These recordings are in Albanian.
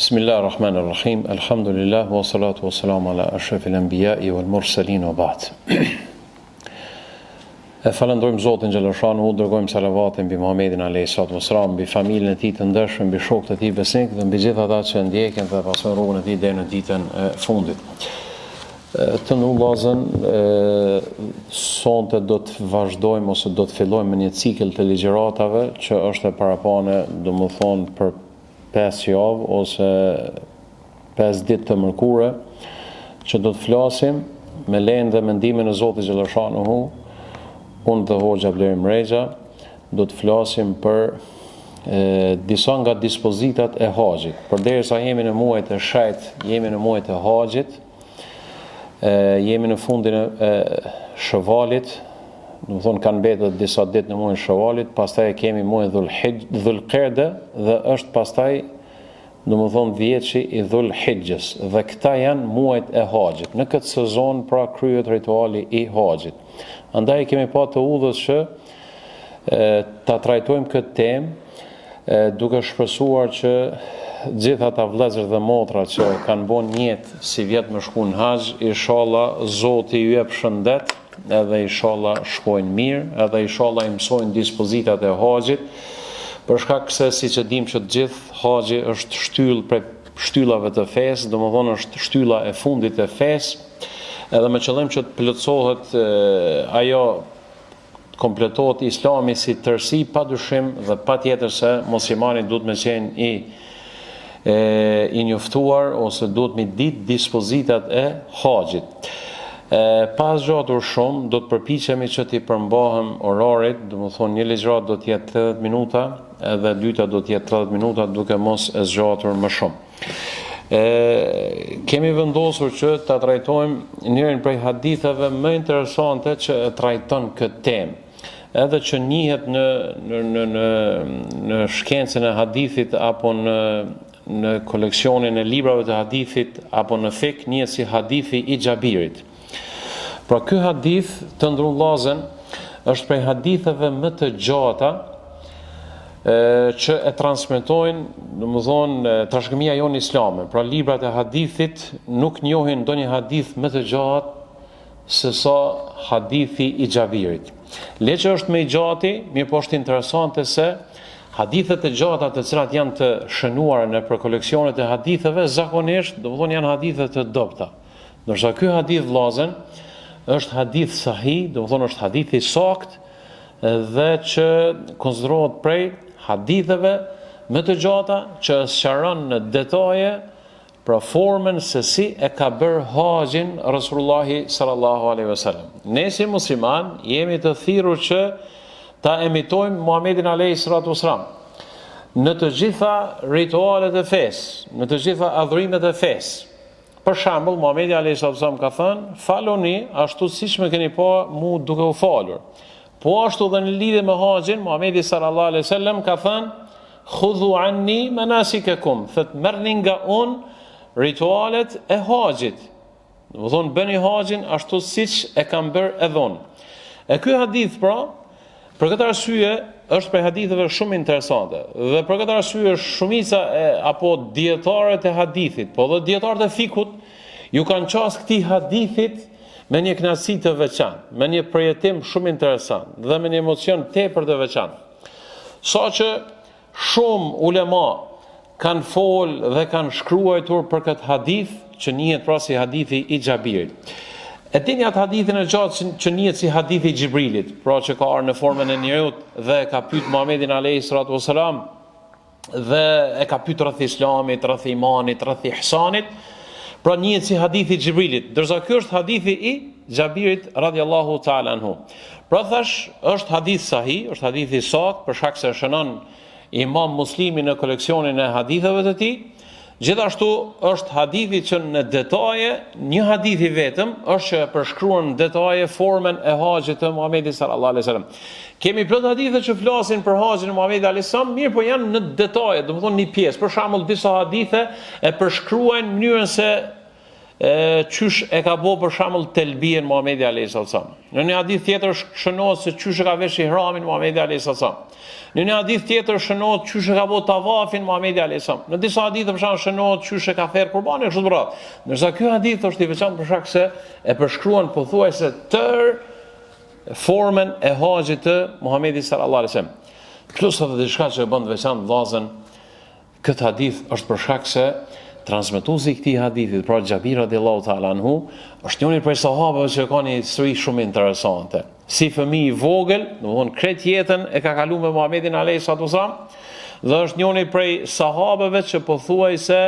Bismillahirrahmanirrahim. Alhamdulillah wa salatu wa salamu ala ashrafil anbiya'i wal mursalin wa ba'd. E falendrojmë Zotin Xhelashanu, dërgojmë salavatin mbi Muhamedit alayhi salatu wassalam, mbi familjen e tij të ndershëm, mbi shokët e tij besnik dhe mbi gjithë ata që ndjekin dhe pasojnë rrugën e tij deri në ditën e fundit. Të ndullazën, sonte do të vazhdojmë ose do të fillojmë me një cikël të ligjëratave që është e parapane, domethënë për 5 javë ose 5 ditë të mërkure, që do të flasim me lejen dhe mendimin e Zotit Xhelashanu, unë dhe Hoxha Blerim Rexha, do të flasim për disa nga dispozitat e haxhit. Përderisa jemi në muajt e shejt, jemi në muajt e haxhit, jemi në fundin e Shëvalit, do të thonë kanë mbetur disa ditë në muajin Shëvalit, pastaj kemi muajin Dhulqa'da dhe është pastaj domethënë dhjetëshi i Dhulhijhes dhe këta janë muajt e haxhit. Në këtë sezon pra kryhet rituali i haxhit. Andaj kemi pa të udhës që ta trajtojmë këtë temë duke shpresuar që gjithë ata vëllezër dhe motra që kanë bën jetë si vjet me shku në haxh, inshallah Zoti ju jep shëndet, edhe inshallah shkojnë mirë, edhe inshallah i mësojnë dispozitat e haxhit, për shkak se siç e dimë që të gjithë haxhi është shtyllë prej shtyllave të fesë, domethënë është shtylla e fundit e fesë, edhe me qëllim që të plotësohet ajo kompletohet Islami si tërësi, padyshim dhe patjetër se muslimani duhet me qenë i njoftuar ose duhet me ditë dispozitat e haxhit. Pas gjatur shumë, do të përpiqemi që t'i përmbahem orarit, domethënë një ligjërat do të jetë 30 minuta, edhe dyta do të jetë 30 minuta, duke mos e zgjatur më shumë. Kemi vendosur që ta trajtojmë njërin prej haditheve më interesante që e trajton këtë temë, edhe që njihet në shkencën e hadithit apo në koleksionin e librave të hadithit apo në fik, njihet si hadithi i Xhabirit. Pra ky hadith të ndrullazën është prej haditheve më të gjata që e transmetojnë, domethënë trashëgimia jonë islame. Pra librat e hadithit nuk njohin ndonjë hadith më të gjatë se sa hadithi i Xhabirit. Le që është më i gjati, mirë po është interesante se hadithet e gjata të cilat janë të shënuara në koleksionet e haditheve zakonisht, domethënë janë hadithe të dobta. Ndërsa ky hadith vllazën është hadith sahih, domethënë është hadith i saktë dhe që konsiderohet prej haditheve më të gjata që sqaron në detaje pra formën se si e ka bërë haxhin Rasulullahi sallallahu alaihi wasallam. Ne si musliman jemi të thirrur që ta imitojmë Muhamedit alayhi salatu wasallam në të gjitha ritualet e fesë, në të gjitha adhurimet e fesë. Për shembull, Muhamedi alayhi salatu wasallam ka thënë: "Faloni ashtu siç më keni pa mu duke u falur." Po ashtu dhe në lidhje me haxhin, Muhamedi sallallahu alaihi wasallam ka thënë: "Khudhu anni manasikakum", thot merrni nga unë ritualet e haxhit. Do thonë bëni haxhin ashtu siç e kam bërë edhe unë. E ky hadith pra, për këtë arsye është prej haditheve shumë interesante. Dhe për këtë arsye shumica apo dietarët e hadithit, po dhe dietarët e fikut ju kanë qasë këtij hadithit me një kënaqësi të veçantë, me një përjetim shumë interesant dhe me një emocion tepër të veçantë. Saqë shumë ulema kanë folë dhe kanë shkruar për këtë hadith që njihet pra si hadithi i Xhabirit. E dini atë hadithin e gjatë që njihet si hadithi i Xhibrilit, pra që ka ardhur në formën e njerëzit dhe ka pyet Muhamedit alayhi salatu wasalam dhe e ka pyet rreth Islamit, rreth imanit, rreth ihsanit, pra njihet si hadithi i Xhibrilit, ndërsa ky është hadithi i Xhabirit radhiyallahu ta'ala anhu. Pra thash, është hadith sahih, është hadith i saktë për shkak se shënon Imam Muslimi në koleksionin e haditheve të tij. Gjithashtu është hadithi që në detaje, një hadith i vetëm është që përshkruan në detaje formën e haxhit të Muhamedit sallallahu alaihi wasallam. Kemi plot hadithe që flasin për haxhin e Muhamedit alaihi wasallam, mirë po janë në detaje, domethënë një pjesë. Për shembull, disa hadithe e përshkruajnë mënyrën se qysh e ka bo për shembull telbien Muhamedi alayhis salam. Në një hadith tjetër shënohet se qysh e ka vesh ihramin Muhamedi alayhis salam. Në një hadith tjetër shënohet qysh e ka bo tavafin Muhamedi alayhis salam. Në disa hadithe për shembull shënohet qysh e ka therr qurbanin kështu të radhë. Ndërsa ky hadith është i veçantë për shkak se e përshkruan pothuajse tërë formën e haxhit të Muhamedit sallallahu alaihi wasallam. Plus edhe diçka që e bën të veçantë vllazën, këtë hadith është për shkak se transmetuesi i këtij hadithit, pra Xhabir radhiyallahu ta'ala anhu, është njëri prej sahabëve që ka një histori shumë interesante. Si fëmijë i vogël, domthonë krejt jetën e ka kaluar me Muhamedit alayhis salam, dhe është njëri prej sahabëve që pothuajse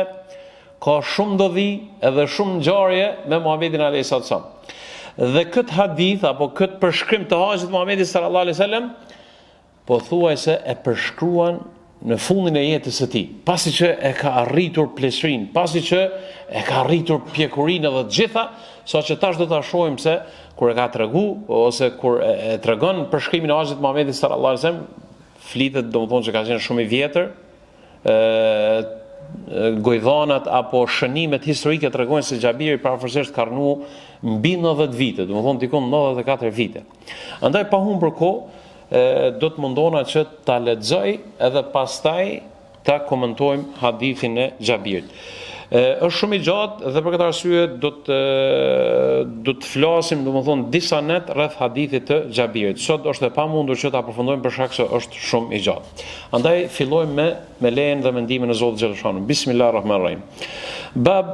ka shumë ndodhi edhe shumë ngjarje me Muhamedit alayhis salam. Dhe këtë hadith apo këtë përshkrim të haxhit Muhamedit sallallahu alaihi wasallam pothuajse e përshkruan në fundin e jetës së tij, pasi që e ka arritur pleshrinë, pasi që e ka arritur pjekurinë dhe të gjitha, saqë tash do ta shohim se kur e ka tregu ose kur e tregon përshkrimin e haxhit Muhamedit sallallahu alaihi wasallam, flitet domethënë që ka qenë shumë i vjetër, gojdhanat apo shënimet historike tregojnë se Xhabiri parafërsisht ka rnu mbi 90 vite, domethënë dikon 94 vite. Andaj pa humbur kohë, do të mundona që ta lexoj edhe pastaj ta komentojmë hadithin e Xhabirit. Është shumë i gjatë dhe për këtë arsye do të flasim domethënë disa net rreth hadithit të Xhabirit. Sot është e pamundur që ta përfundojmë për shkak se është shumë i gjatë. Andaj fillojmë me lejen dhe mendimin e Zotit xhaleshanu. Bismillahirrahmanirrahim. Bab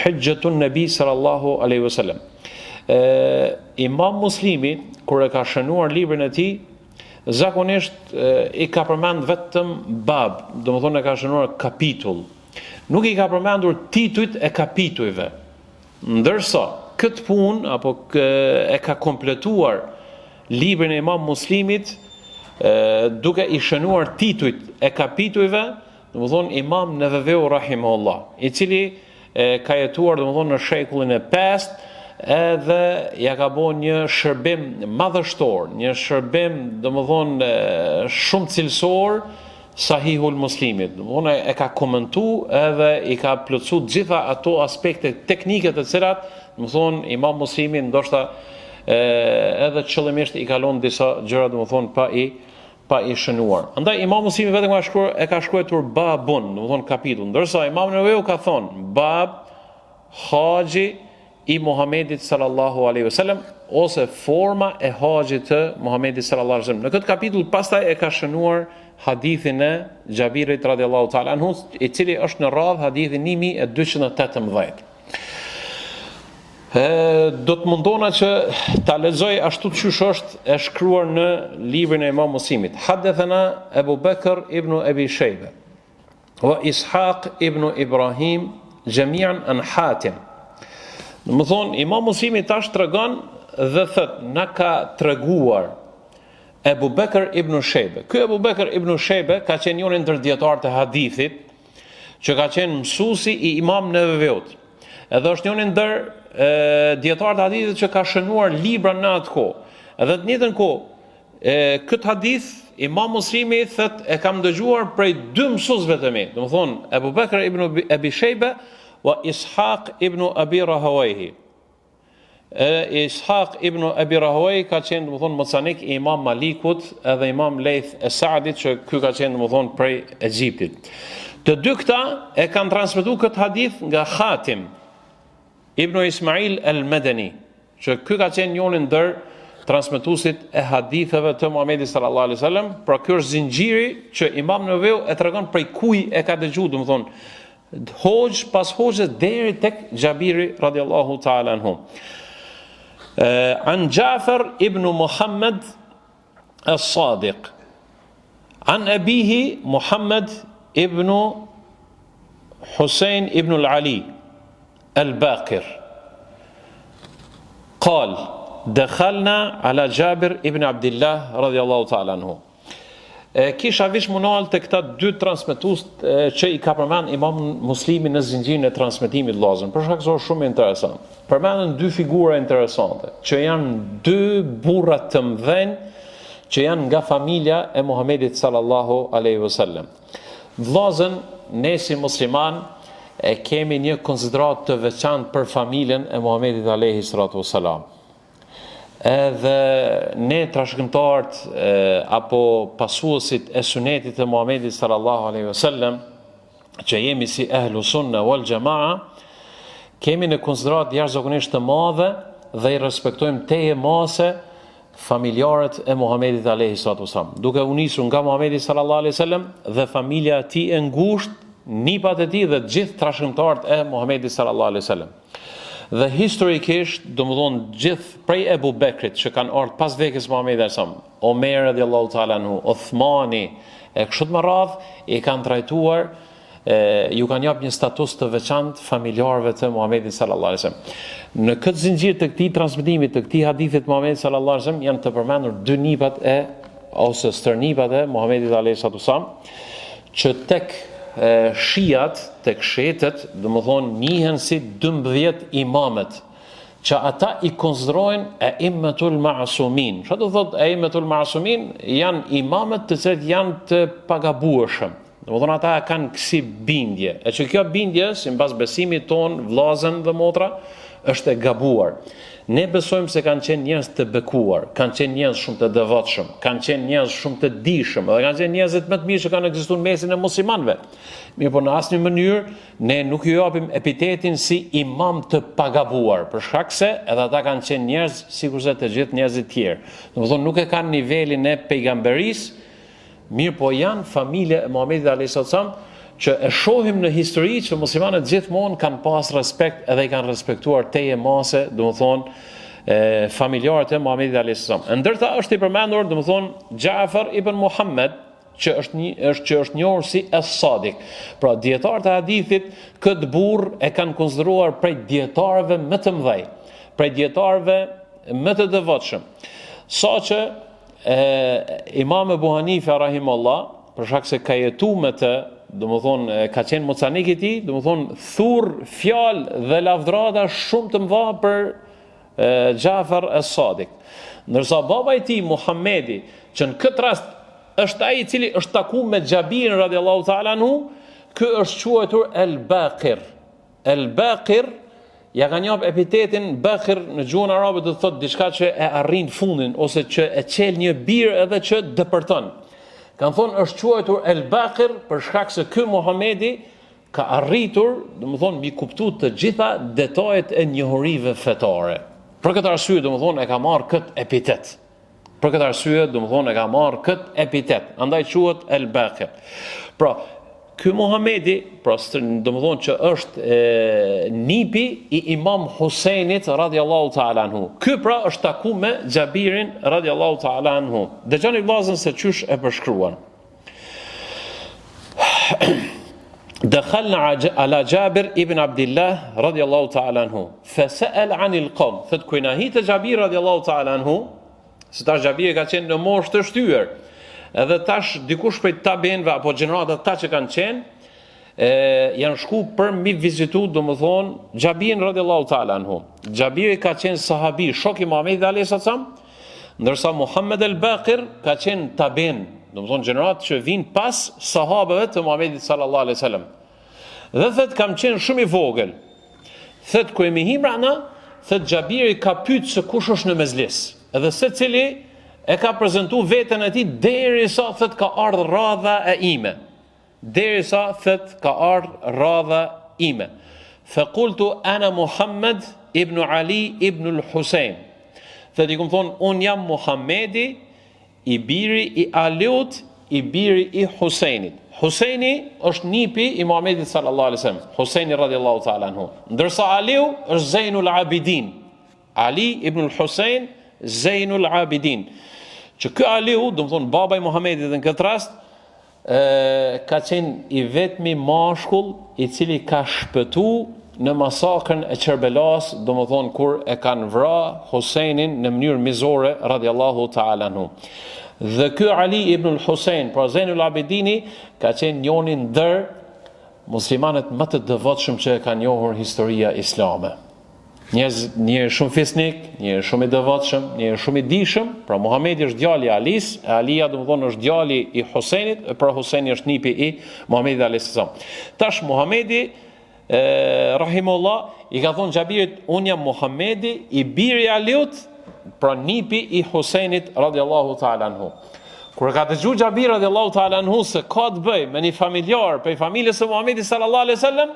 hujjatun nabi sallallahu alaihi wasallam. Imam Muslimi kur e ka shënuar librin e tij zakonisht i ka përmend vetëm bab, domethënë e ka shënuar kapitull. Nuk i ka përmendur titujt e kapitujve. Ndërsa këtë punë apo e ka kompletuar librin e Imam Muslimit duke i shënuar titujt e kapitujve, domethënë Imam Neveveu rahimahullah, i cili ka jetuar domethënë në shekullin e 5 edhe ja ka bën një shërbim madhështor, një shërbim domethënë shumë cilësor Sahihul Muslimit. Domethënë e ka komentuar edhe i ka plotësuar gjitha ato aspekte teknike të cilat domethënë Imam Muslimi ndoshta edhe qëllimisht i kalon disa gjëra domethënë pa i shënuar. Andaj Imam Muslimi vetëm e ka shkruar babun, domethënë kapitull, ndërsa Imam Neveu ka thonë bab haxhi i Muhamedit sallallahu alaihi wasallam ose forma e haxhit të Muhamedit sallallahu alaihi wasallam. Në këtë kapitull pastaj e ka shënuar hadithin e Xhabirit radhiyallahu ta'ala anhu, i cili është në radhë hadithin 1218. Do të mundona që ta lexoj ashtu siç është e shkruar në librin e Imam Muslimit. Haddathana Abu Bakr ibn Abi Shayba wa Ishaq ibn Ibrahim jami'an an Hatim. Më thonë, Imam Muslimi tash tregon dhe thët, na ka treguar Ebu Bekr ibn Shejbe. Ky Ebu Bekr ibn Shejbe ka qenë njëri ndër dietarët e hadithit, që ka qenë mësuesi i Imam Neveveut. Edhe është njëri ndër dietarët e hadithit që ka shënuar libra në atë kohë. Edhe në të njëjtën kohë, këtë hadith Imam Muslimi thët e kam dëgjuar prej dy mësuesve të mi. Domethënë, Ebu Bekr ibn Abi Shejbe wa Ishaq ibn Abi Rahawayhi. Ishaq ibn Abi Rahawayhi ka qenë domethënë mocanik i Imam Malikut edhe Imam Leith e Saadit, që ky ka qenë domethënë prej Egjiptit. Të dy këta e kanë transmetuar këtë hadith nga Hatim ibn Ismail al-Madani, që ky ka qenë njëri ndër transmetuesit e haditheve të Muhamedit sallallahu alaihi wasallam. Pra ky është zinxhiri që Imam Neveu e tregon prej kujt e ka dëgjuar, domethënë hoxh pas hoxhës deri tek Xhabiri radhiyallahu ta'ala anhu. An Jafar ibn Muhammad as-Sadiq an abihi Muhammad ibn Hussein ibn al-Ali al-Baqir قال دخلنا على جابر ibn Abdullah radhiyallahu ta'ala anhu. Kisha vish munal të këta dy transmetues që i ka përmend Imam Muslimi në zinxhirin e transmetimit vllazën, për shkak se është shumë interesant. Përmenden dy figura interesante, që janë dy burra të mëdhenj që janë nga familja e Muhamedit sallallahu alaihi wasallam. Vllazën, ne si musliman e kemi një konsiderat të veçantë për familjen e Muhamedit alayhi salatu wassalam. Edhe ne trashëgimtarët apo pasuesit e sunetit të Muhamedit sallallahu alaihi wasallam, që jemi si ehlu sunna wal jamaa, kemi në konsiderat jashtëzakonisht të madhe dhe i respektojmë teje mase familjarët e Muhamedit alayhi salatu wasallam, duke u nisur nga Muhamedi sallallahu alaihi wasallam dhe familja e tij e ngushtë, nipat e tij dhe të gjithë trashëgimtarët e Muhamedit sallallahu alaihi wasallam. Dhe historikisht, domethënë gjithë prej Ebu Bekrit që kanë ardhur pas vdekjes së Muhamedit sallallahu alaihi wasallam, Omer radhiyallahu ta'ala anhu, Uthmani e kështu me radh, i kanë trajtuar ju kanë jap një status të veçantë familjarëve të Muhamedit sallallahu alaihi wasallam. Në këtë zinxhir të këtij transmetimi të këtij hadithit Muhamedit sallallahu alaihi wasallam janë të përmendur dy nipat ose stërnipat e Muhamedit alaihi wasallam, që tek shiat, tek shetet, domethënë njihen si 12 imamet, që ata i konsiderojnë a'immatul ma'sumin. Çfarë do thotë a'immatul ma'sumin? Janë imamet të cilët janë të pagabueshëm. Domethënë ata kanë kësi bindje. E që kjo bindje, sipas besimit ton, vllazën dhe motra, është e gabuar. Ne besojmë se kanë qenë njerëz të bekuar, kanë qenë njerëz shumë të devotshëm, kanë qenë njerëz shumë të dijshëm, dhe kanë qenë njerëzit më të mirë që kanë ekzistuar në mesin e muslimanëve. Mirë, por në asnjë mënyrë ne nuk ju japim epitetin si imam të pagabuar, për shkak se edhe ata kanë qenë njerëz sikurse të gjithë njerëzit tjerë. Domethënë nuk e kanë nivelin e pejgamberisë, mirë po janë familje e Muhamedit alayhi salam, që e shohim në histori që muslimanët gjithmonë kanë pas respekt edhe i kanë respektuar teje mase, domethënë familjarët e Muhamedit alayhi salam. Ndërta është i përmendur domethënë Ja'far ibn Muhammad, që është njohur si as-Sadiq. Pra dietarët e hadithit këtë burr e kanë konsideruar prej dietarëve më të mëdhej, prej dietarëve më të devotshëm. Saqë Imam Ebu Hanife rahimahullah, për shkak se ka jetuar me të, domethënë ka qenë mocanik i tij, domethënë thurr fjalë dhe lavdrata shumë të mëdha për Ja'far as-Sadiq. Ndërsa baba i tij Muhamedi, që në këtë rast është ai i cili është takuar me Xhabirin radhiyallahu ta'ala anhu, ky është quajtur el-Baqir. El-Baqir ja kanë jap epitetin Baqir në gjuhën arabe, do të thotë diçka që e arrin fundin ose që e çel një bir edhe që depërton. Kanë thonë është quajtur el-Baqir për shkak se ky Muhamedi ka arritur, domethënë mi kuptu të gjitha detajet e njohurive fetare. Për këtë arsye domethënë e ka marrë këtë epitet. Për këtë arsye domethënë e ka marrë këtë epitet. Andaj quhet el-Baqir. Pra, ky Muhamedi, pra domethënë që është nipi i Imam Husajnit radhiyallahu ta'ala anhu. Ky pra është takuar me Xhabirin radhiyallahu ta'ala anhu. Dëgjoni vllazën se çysh e përshkruan. دخلنا على جابر ابن عبد الله رضي الله تعالى عنه فسأل عن القوم. Thot kur na hitë Xhabir radhiyallahu ta'ala anhu, se tash Xhabiri ka qenë në moshë të shtyer. Edhe tash dikush prej tabenëve apo gjeneratat ta që kanë qenë janë shku për mi vizitu, domethënë Xhabirin radhiyallahu ta'ala anhu. Xhabiri ka qenë sahabi, shok i Muhamedit alayhi salam, ndërsa Muhammed el-Baqir ka qenë taben, domethënë gjenerat që vinë pas sahabëve të Muhamedit sallallahu alaihi wasallam. Dhe thot kam qenë shumë i vogël. Thot ku jemi himrana, thot Xhabiri ka pyet se kush është në mezhlis. Edhe secili e ka prezantuar veten e tij derisa thot ka ardhur radha e ime. Derisa thot ka ardhur radha ime. Fa qultu ana Muhammad ibn Ali ibn al-Husayn. Thot i kam thonë un jam Muhamedi i biri i Aliut, i biri i Husajnit. Husajni është nipi i Muhamedit sallallahu alaihi wasallam, Husajni radhiyallahu ta'ala anhu. Ndërsa Aliu është Zainul Abidin. Ali ibn al-Husayn Zainul Abidin. Që ky Aliu, domethënë baba i Muhamedit në këtë rast, ka qenë i vetmi mashkull i cili ka shpëtuar në masakrën e Kerbelas, domethënë kur e kanë vrarë Husajnin në mënyrë mizore radhiyallahu ta'ala anhu. Dhe ky Ali ibn al-Husayn, pra Zainul Abidini, ka qenë njëri ndër muslimanët më të devotshëm që e ka njohur historia islame. Njëri shumë fisnik, njëri shumë i devotshëm, njëri shumë i dijshëm. Pra Muhamedi është djali i Alis, Alia domethënë është djali i Husajnit, pra Husajni është nipi i Muhamedit alayhis salam. Tash Muhamedi rahimullah, i ka thonë Xhabirit, unë jam Muhamedi, i biri i Aliut, pra nipi i Husajnit radhiyallahu ta'ala anhu. Kur ka dëgjuar Xhabir radhiyallahu ta'ala anhu se ka të bëj me një familjar prej familjes së Muhamedit sallallahu alaihi wasallam,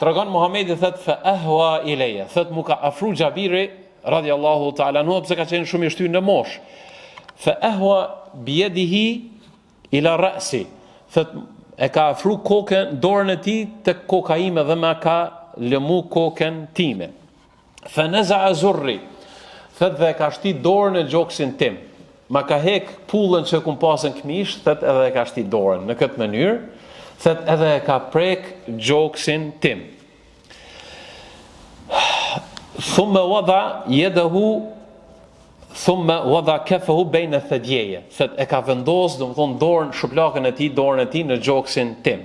tregon Muhamedi thot fa ahwa ilayya, thot mu ka afru Xhabiri radhiyallahu ta'ala anhu, pse ka qenë shumë i shtyrë në mosh. Fa ahwa bi yadihi ila ra'si, thot e ka afru kokën, dorën e tij tek koka ime dhe ma ka lëmu kokën time. Fa naza'a zurri, thot dhe ka shtit dorën në gjoksin tim. Ma ka hek pullën që kum pasën këmish, thot edhe e ka shtit dorën në këtë mënyrë, thot edhe e ka prek gjoksin tim. Thumma wada yadahu thumma wada kafahu bayna thadiyya, thot e ka vendos, domethënë dorën, shuplakën e tij, dorën e tij në gjoksin tim.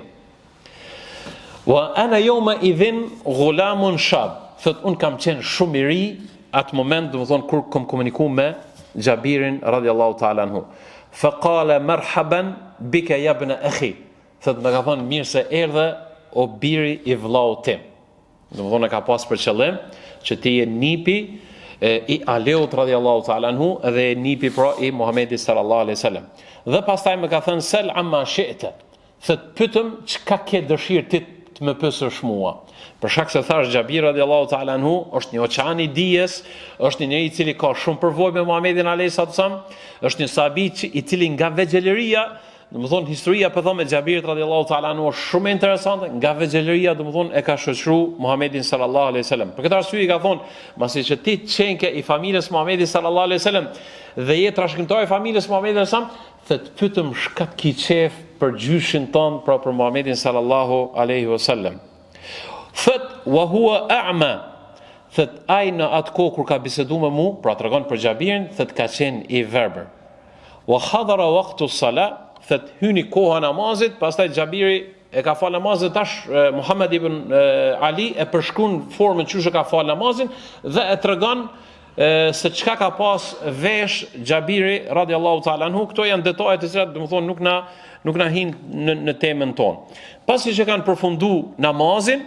Wa ana yawma idhin ghulamun shab, thot un kam qenë shumë i ri atë moment, domethënë kur kam komunikuar me Xhabirin radhiyallahu ta'ala anhu. Fa qala marhaban bika ya ibn akhi, thot më ka thonë mirë se erdhe o biri i vllaut tim. Domethënë ka pas për qëllim që ti je nipi i Aliut radhiyallahu ta'ala anhu dhe nipi pra i Muhamedit sallallahu alaihi wasallam. Dhe pastaj më ka thënë sel amma shi'ta, thot pyetëm çka ke dëshirë ti të më pyesësh mua. Për shkak se thash Xhabir radhiyallahu ta'ala anhu është një oqean i dijes, është një i cili ka shumë përvojë me Muhamedit alayhi sallam, është një sahabi i cili nga vegjëlëria, domethënë historia po them me Xhabirit radhiyallahu ta'ala anhu është shumë interesante, nga vegjëlëria domethënë e ka shoqëruar Muhamedit sallallahu alaihi wasallam. Për këtë arsye i ka thonë, masi që ti çenke i familjes Muhamedit sallallahu alaihi wasallam dhe je trashëgimtar i familjes Muhamedit sallallahu alaihi wasallam, thot pyetëm shka ki qef për gjyshin ton, pra për Muhamedit sallallahu alaihi wasallam. Thot wa huwa a'ma, thot ai në atë kohë kur ka bisedu me mu, pra tregon për Xhabirin, thot ka qenë i verbër. Wa hadara waqtu as-salat, thot hyni koha namazit, pastaj Xhabiri e ka fal namazin, tash Muhammed ibn Ali e përshkruan formën çysh e ka fal namazin dhe e tregon se çka ka pas vesh Xhabiri radhiyallahu ta'ala anhu. Këto janë detaje të cilat domethënë nuk na hin në temën tonë. Pasi që kanë përfunduar namazin,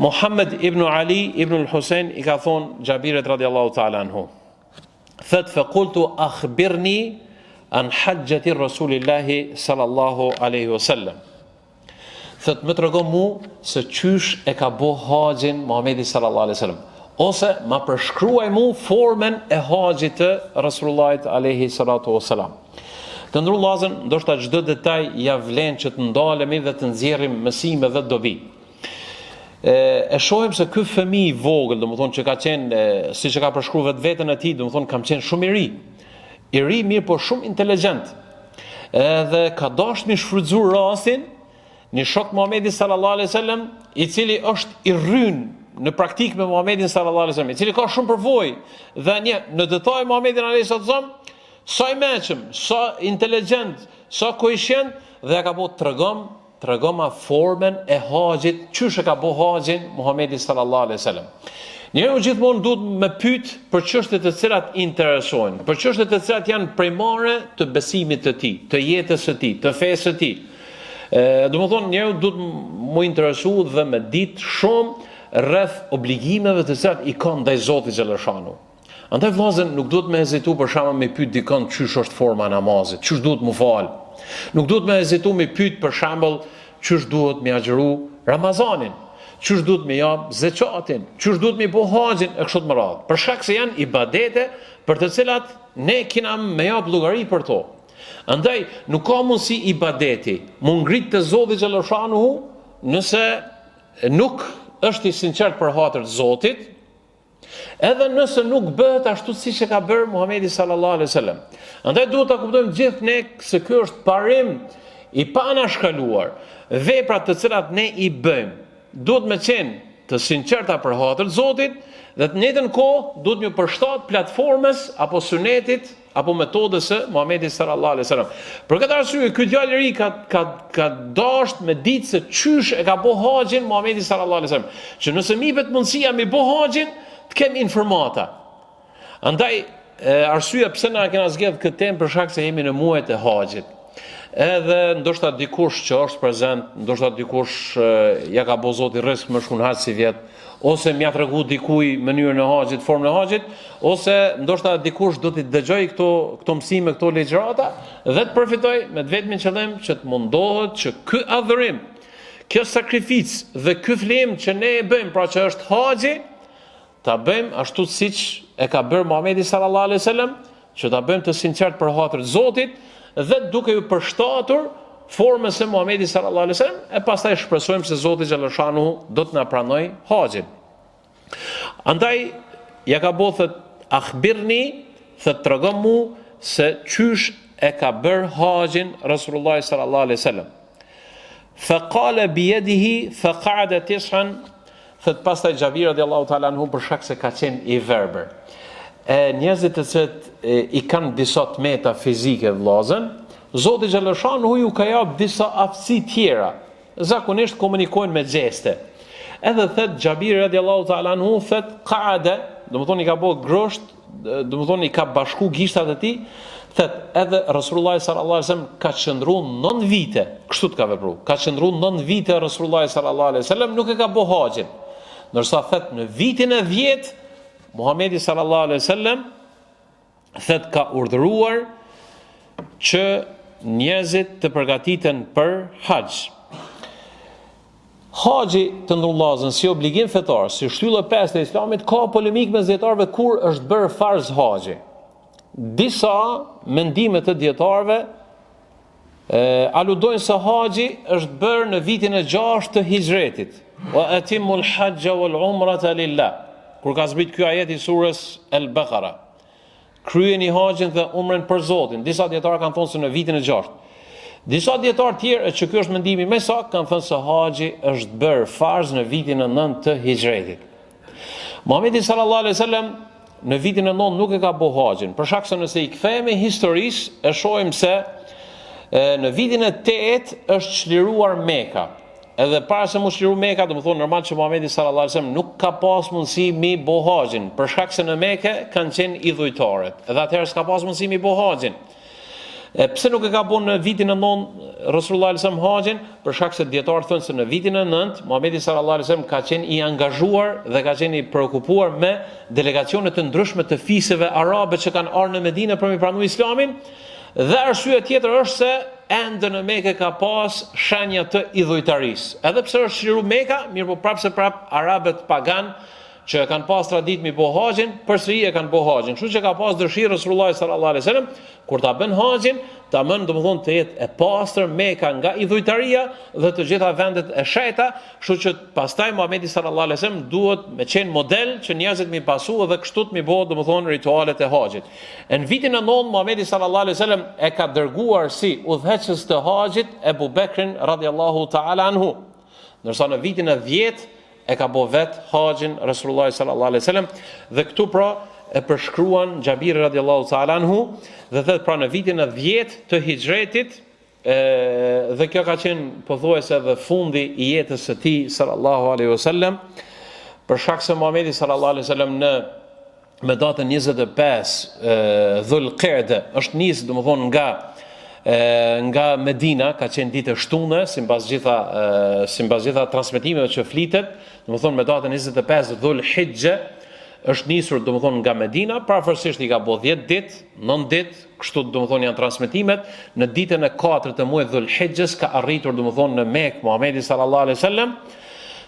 Muhammed ibn Ali ibn al-Husayn i ka thonë Xhabirit radhiyallahu ta'ala anhu, thot fa qultu akhbirni an hajjati Rasulillahi sallallahu alaihi wasallam, thot më tregon mu se çysh e ka bo haxhin Muhamedi sallallahu alaihi wasallam, ose ma përshkruaj mu formën e haxhit të Rasulullahit alaihi salatu wasalam. Të ndru vëllezër, ndoshta çdo detaj ja vlen që të ndalemi dhe të nxjerrim mësime dhe dobi. E shohim se ky fëmijë i vogël, domethënë që ka qenë, siç e ka përshkruar vetveten e tij, domethënë kam qenë shumë i ri mirë po shumë inteligjent. Edhe ka dashur mi shfrytzuar rastin një shok Muhamedi sallallahu alaihi wasallam, i cili është i rryn në praktikë me Muhamedin sallallahu alaihi wasallam, i cili ka shumë përvojë dhe në detaj Muhamedin alaihi wasallam, sa i mëshëm, sa inteligjent, sa koishent, dhe ka po tregoma formën e haxhit, çysh e ka bo haxhin Muhamedi sallallahu alaihi wasallam. Njeriu gjithmonë duhet me pyet për çështjet të cilat interesojnë, për çështjet të cilat janë primare të besimit të tij, të jetës së tij, të fesë së tij. Domethënë njeriu duhet mu interesu dhe me ditë shumë rreth obligimeve të cilat i ka ndaj Zotit xhaleshanu. Andaj vëllezër, nuk duhet me hezitu për shkak me pyet dikon çysh është forma e namazit, çysh duhet mu fal. Nuk duhet me hezitu me pyet për shembull çysh duhet me agjëru Ramazanin, çysh duhet me jap zekatin, çysh duhet me bëu haxhin e kështu me radhë. Për shkak se janë ibadete për të cilat ne kena me jap llogari për to. Andaj nuk ka mundësi ibadeti mu ngrit te Zoti xhaleshanu nëse nuk është i sinqert për hatër të Zotit, edhe nëse nuk bëhet ashtu siç e ka bërë Muhamedi sallallahu alaihi wasallam. Andaj duhet ta kuptojmë gjithë ne se ky është parim i panashkaluar. Veprat të cilat ne i bëjmë duhet me qenë të sinqerta për hatër të Zotit dhe të njëjtën kohë duhet më përshtat platformës apo sunetit apo metodës së Muhamedit sallallahu alaihi wasallam. Për këtë arsye ky djalë i ri ka dashur me ditë se çysh e ka bëu haxhin Muhamedi sallallahu alaihi wasallam, që nëse më jepet mundësia me bëu haxhin të kem informata. Andaj arsyeja pse na kena zgjedh këtë temë për shkak se jemi në muajt e haxhit. edhe ndoshta dikush që është prezent, ndoshta dikush ja ka bo Zoti rrezik më shkun haç si vjet, ose m'ja tregu dikuj mënyrën e haxhit, formën e haxhit, ose ndoshta dikush do t'i dëgjoj këto mësime, këto ligjërata dhe të përfitoj me vetmin qëllim që të mundohet që ky adhurim, kjo sakrificë dhe ky flim që ne e bëjmë, pra që është haxhi, ta bëjmë ashtu siç e ka bërë Muhamedi sallallahu alaihi wasallam, që ta bëjmë të sinqert për hatër të Zotit dhe duke ju përshtatur formës e Muhamedi sallallahu alaihi wasallam, e pastaj shpresojmë se Zoti xhaleshanu do të na pranojë haxhin. Andaj ja ka bëu thot akhbirni, thot tregom mu se çysh e ka bër haxhin Rasulullah sallallahu alaihi wasallam. Faqala bi yadihi faqa'ada tis'an, thot pastaj Xhabir radiallahu ta'ala anhu për shkak se ka qenë i verbër. Njerëzit të cilët i kanë disa tmeta fizike vëllazën, Zoti xhaleshanu ju ka jap disa aftësi tjera. Zakonisht komunikojnë me gjeste. Edhe thot Xhabir radiallahu ta'ala anhu thot qa'ada, do të thonë i ka bëu grosht, do të thonë i ka bashku gishtat e tij, thot edhe Rasulullah sallallahu alaihi wasallam ka qëndruar 9 vite, kështu të ka vepruar. Ka qëndruar 9 vite Rasulullah sallallahu alaihi wasallam, nuk e ka bëu haxhin. Ndërsa thot në vitin e 10 Muhamedi sallallahu alaihi wasallam thot ka urdhëruar që njerëzit të përgatiten për haxh. Haxhi të ndrullazën si obligim fetar, si shtyllë e pestë e Islamit, ka polemik me dietarëve kur është bërë farz haxhi. Disa mendime të dietarëve aludojnë se haxhi është bërë në vitin e 6 të hijretit. Wa atimul hajja wal umrata lillah. Kur ka zbrit ky ajet i surës Al-Baqara. Kryeni haxhin dhe umrën për Zotin. Disa dietarë kanë thonë se në vitin e 6. Disa dietarë tjerë, që ky është mendimi më saktë, kanë thënë se haxhi është bërë farz në vitin e 9 të hijretit. Muhamedi sallallahu alaihi wasallam në vitin e 9 nuk e ka bëu haxhin, për shkak se nëse i kthehemi historisë, e shohim se në vitin e 8 është çliruar Mekka. Edhe para se mos çliru Mekka, do të thonë normal që Muhamedi sallallahu alaihi wasallam nuk ka pas mundësi mi bëu haxhin, për shkak se në Mekë kanë qenë idhujtarët. Edhe atëherë s'ka pas mundësi mi bëu haxhin. Pse nuk e ka bënë në vitin e 9 Rasulullah sallallahu alaihi wasallam haxhin? Për shkak se dietarët thonë se në vitin e 9 Muhamedi sallallahu alaihi wasallam ka qenë i angazhuar dhe ka qenë i preokupuar me delegacione të ndryshme të fisëve arabe që kanë ardhur në Medinë për mi pranuar Islamin. Dhe arsye tjetër është se ende në Mekë ka pas shenja të idhujtarisë. Edhe pse është çliruar Mekka, mirë po prap arabët pagan që kanë pas traditë mi bëu haxhin, përsëri e kanë bëu haxhin. Kështu që ka pas dëshirë Rasulullah sallallahu alaihi wasallam kur ta bën haxhin, ta mën domethënë të jetë e pastër Mekka nga idhujtaria dhe të gjitha vendet e shejta, kështu që pastaj Muhamedi sallallahu alaihi wasallam duhet me qenë model që njerëzit mi pasu dhe kështu të mi bëu domethënë ritualet e haxhit. Në vitin e 9 Muhamedi sallallahu alaihi wasallam e ka dërguar si udhëheqës të haxhit Ebu Bekrin radhiyallahu ta'ala anhu. Ndërsa në vitin e 10 e ka bëu vet haxhin Rasulullah sallallahu alaihi wasallam dhe këtu pra e përshkruan Xhabir radhiyallahu ta'ala anhu dhe thot pra në vitin e 10 të hijretit dhe kjo ka qenë pothuajse edhe fundi i jetës së tij sallallahu alaihi wasallam, për shkak se Muhamedi sallallahu alaihi wasallam me datën 25 Dhulqa'da është nisë domethënë nga Medina, ka qenë ditë shtune, sipas gjitha transmetimeve që flitet, domethënë me datën 25 Dhulhijja është nisur domethënë nga Medina, pavarësisht i ka bëu 10 ditë, 9 ditë, kështu domethënë janë transmetimet, në ditën e 4 të muajit Dhulhijjes ka arritur domethënë në Mekë Muhamedi sallallahu alaihi wasallam,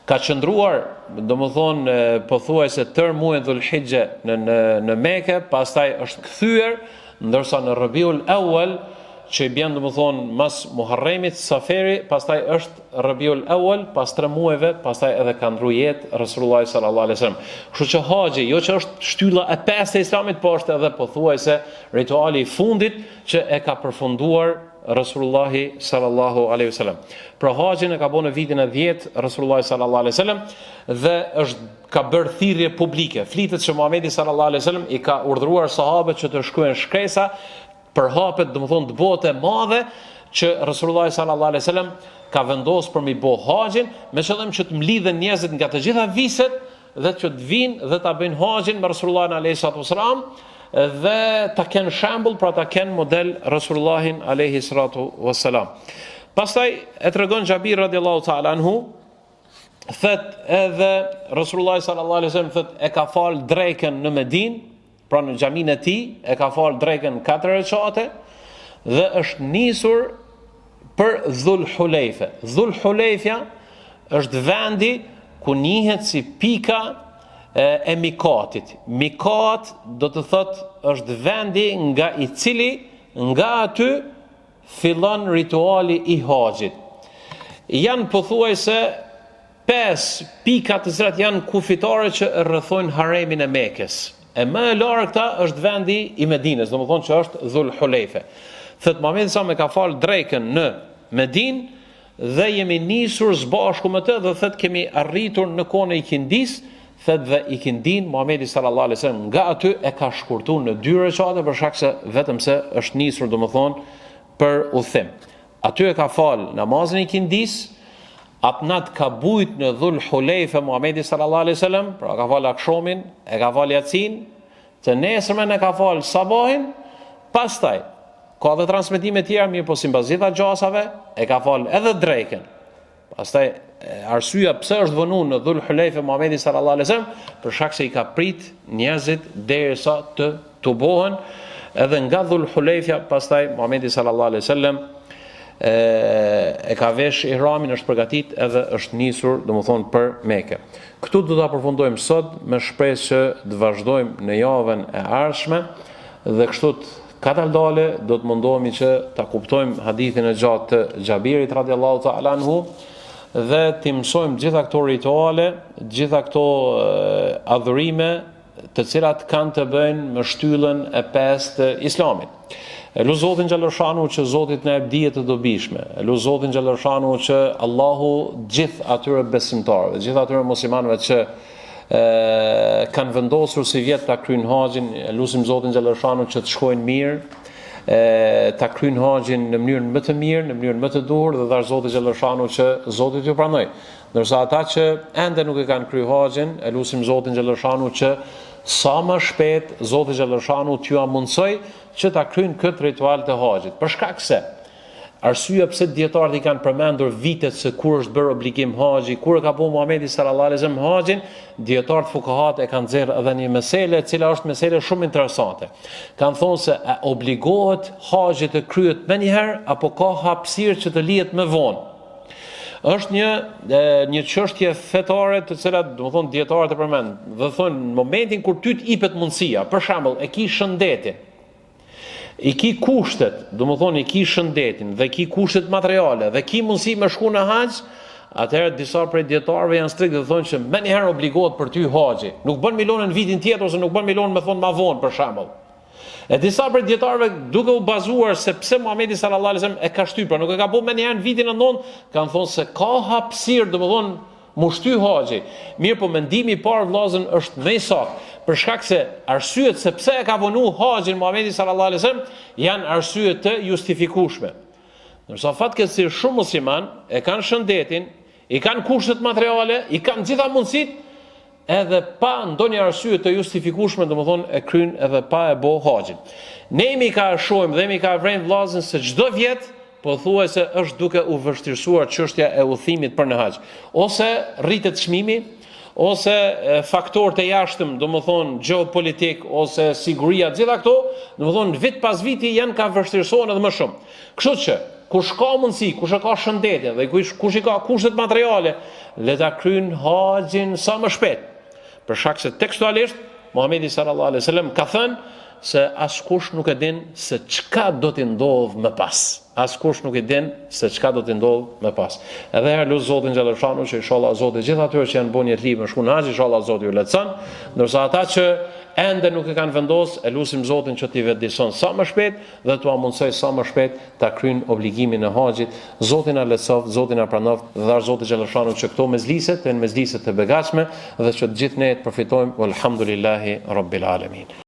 ka qëndruar domethënë pothuajse tër muajin Dhulhijje në Mekë, pastaj është kthyer, ndërsa në Rabiul Awwal që i bjen domethënë mas Muharremit, Saferi, pastaj është Rabiul Awwal, pas 3 muajve, pastaj edhe ka ndruar jetë Rasulullah sallallahu alaihi wasallam. Kështu që haxhi jo që është shtylla e pestë e Islamit, por është edhe pothuajse rituali i fundit që e ka përfunduar Rasulullah sallallahu alaihi wasallam. Pra haxhin e ka bënë në vitin e 10 Rasulullah sallallahu alaihi wasallam dhe ka bërë thirrje publike. Flitet se Muhamedi sallallahu alaihi wasallam i ka urdhëruar sahabët që të shkruajnë shkresa për hapet domethënë të bote madhe që Rasulullah sallallahu alaihi wasallam ka vendosur për mi bëu haxhin, me qëllim që të mlidhen njerëzit nga të gjitha viset dhe që të vinë dhe ta bëjnë haxhin me Rasulullah alayhi salatu wasalam dhe ta kenë shembull, pra ta kenë model Rasulullahin alayhi salatu wassalam. Pastaj e tregon Xhabir radiallahu ta'ala anhu, thët edhe Rasulullah sallallahu alaihi wasallam thët e ka fal drekën në Medinë, pra në xhamin e tij, e ka fal drekën 4 rekate dhe është nisur për Dhul Hulejfe. Dhul Hulejfja është vendi ku njihet si pika e mikatit. Mikat do të thot është vendi nga i cili nga aty fillon rituali i haxhit. Janë pothuajse 5 pika të cilat janë kufitare që rrethojnë haremin e Mekës. E më e largëta është vendi i Medinës, domethënë që është Dhul Hulejfe. Thët Muhamedi sa me ka fal drekën në Medinë dhe jemi nisur së bashku me të dhe thët kemi arritur në kohën e ikindis, thët dhe ikindin Muhamedi sallallahu alaihi wasallam nga aty e ka shkurtuar në 2 rekate për shkak se vetëm se është nisur domethënë për udhim. Aty e ka fal namazin e ikindis, apnat ka bujt në Dhul Hulejfe Muhamedi sallallahu alaihi wasallam, pra ka fal akshomin, e ka fal Yacin, të nesërmen e ka fal sabahin, pastaj ka dhe transmetime tjera, mirë po sipas gjitha gjasave, e ka fal edhe drekën. Pastaj arsyeja pse është vënë në Dhul Hulejfe Muhamedi sallallahu alaihi wasallam, për shkak se i ka prit njerëzit derisa të tubohen, edhe nga Dhul Hulejfja pastaj Muhamedi sallallahu alaihi wasallam e ka vesh ihramin, është përgatit edhe është nisur domethënë për Mekë. Këtu do ta përfundojmë sot me shpresë që të vazhdojmë në javën e ardhshme dhe kështu katardale do të mundohemi që ta kuptojmë hadithin e gjatë të Xhabirit radiallahu ta'ala anhu dhe të mësojmë gjitha këto rituale, gjitha këto adhurime të cilat kanë të bëjnë me shtyllën e 5 të Islamit. Elu Zotin Xhaleshanu që Zoti na jep dije të dobishme. Elu Zotin Xhaleshanu që Allahu gjithë atyre besimtarëve, gjithë atyre muslimanëve që kanë vendosur si vjet ta kryjnë haxhin, lutim Zotin Xhaleshanu që të shkojnë mirë, ta kryjnë haxhin në mënyrën më të mirë, në mënyrën më të duhur dhe dash Zoti Xhaleshanu që Zoti t'ju pranoj. Ndërsa ata që ende nuk e kanë kryer haxhin, lutim Zotin Xhaleshanu që sa më shpejt Zoti Xhaleshanu t'ju mundsoj që ta kryjnë këtë ritual të haxhit. Për shkak se arsyeja pse dietarët i kanë përmendur vitet se kur është bërë obligim haxhi, kur e ka bëu Muhamedi sallallahu alaihi wasallam haxhin, dietarët fuqahat e kanë nxjerrë edhe një meselë, e cila është meselë shumë interesante. Kanë thonë se a obligohet haxhi të kryhet më një herë apo ka hapësirë që të lihet më vonë. Është një çështje fetare të cilat, domethënë dietarët e përmendin, dhe thonë në momentin kur ty të jepet mundësia, për shembull, e ki shëndetin, i ki kushtet, domethënë i ki shëndetin dhe ki kushtet materiale dhe ki mundësi me shku në haxh, atëherë disa prej dietarëve janë strikt dhe thonë që më një herë obligohet për ty haxhi. Nuk bën milionën në vitin tjetër ose nuk bën milionën me thonë ma vonë për shembull. E disa prej dietarëve duke u bazuar se pse Muhamedi sallallahu alaihi wasallam e ka shtyr, pra nuk e ka bëu më një herë në vitin e 9, kanë thonë se ka hapësirë, domethënë mu shty haxhi. Mirë, po mendimi i parë vëllazën është më i saktë, për shkak se arsyet se pse e ka vënë haxhin Muhamedi sallallahu alaihi wasallam janë arsye të justifikueshme. Ndërsa fatkeqësisht shumë musliman e kanë shëndetin, i kanë kushtet materiale, i kanë gjitha mundësitë, edhe pa ndonjë arsye të justifikueshme, domethënë e kryjnë edhe pa e bë haxhin. Ne jemi ka shohim dhe jemi ka vënë vëllazën se çdo vjet pothuajse është duke u vështirësuar çështja e udhimit për në haxh. Ose rritet çmimi, ose faktorët e jashtëm, domethënë gjeopolitik ose siguria, gjitha këto, domethënë vit pas viti janë ka vështirësuar edhe më shumë. Kështu që kush ka mundësi, kush e ka shëndetje dhe kush i ka kushtet materiale, le ta kryjnë haxhin sa më shpejt. Për shkak se tekstualisht Muhamedi sallallahu alaihi wasallam ka thënë se askush nuk e din se çka do t'i ndodh më pas. Askush nuk e din se çka do t'i ndodh më pas. Edhe herë lut Zotin Xhaleshanu që inshallah Zoti gjithë atyre që janë bën jetë libe shkon haxh, inshallah Zoti ju lehtëson, ndërsa ata që ende nuk e kanë vendosur, e lutim Zotin që t'i vendison sa më shpejt dhe t'u mundsoj sa më shpejt ta kryjnë obligimin e haxhit. Zoti na lehtësoft, Zoti na pranoft, dhe Zoti Xhaleshanu që këto mezlise të jenë mezlise të begatshme dhe që të gjithë ne të përfitojmë. Walhamdulillahi rabbil alamin.